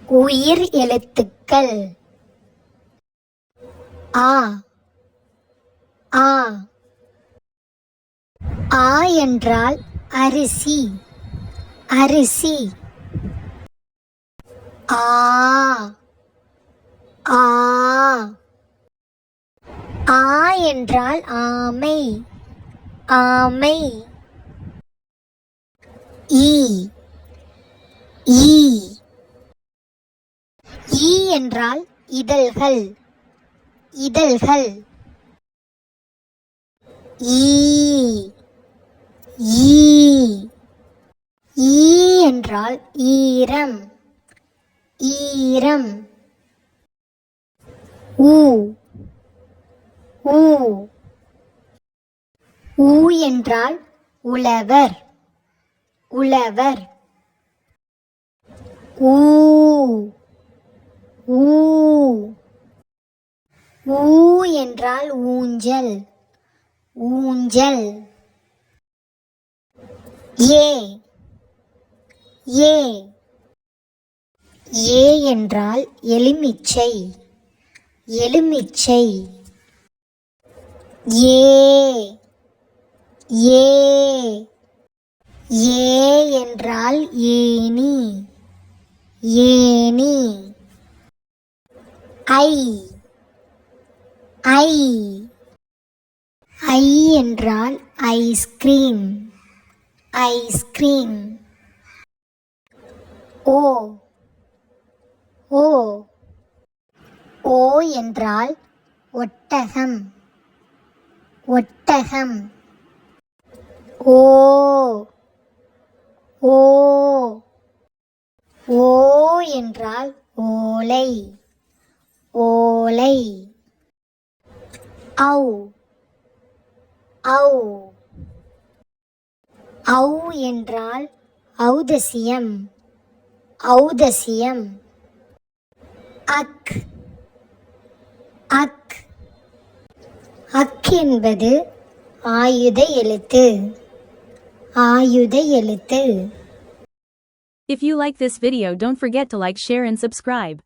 உயிர் எழுத்துக்கள் ஆ ஆ ஆ என்றால் அரிசி அரிசி ஆ ஆ ஆ என்றால் ஆமை ஆமை ஈ ஈ ஈ என்றால் இதழ்கள் இதழ்கள் ஈ ஈ ஈ என்றால் ஈரம் ஈரம் ஊ ஊ ஊ என்றால் உழவர் உழவர் ஊ ஊ ஊ என்றால் ஊஞ்சல் ஊஞ்சல் ஏ ஏ ஏ என்றால் எலுமிச்சை எலுமிச்சை ஏ ஏ ஏ என்றால் ஏணி ஏணி ஐ ஐ ஐ என்றால் ஐஸ்கிரீம் ஐஸ்கிரீம் ஓ ஓ ஓ என்றால் ஒட்டகம் ஒட்டகம் ஓ ஓ ஓ என்றால் ஓலை ஓலை ஔ ஔ ஔ என்றால் ஔதசியம் ஔதசியம் அக் அக் அக் என்பது ஆயுத எழுத்து ஆயுத எழுத்து If you like this video, don't forget to like, share and subscribe.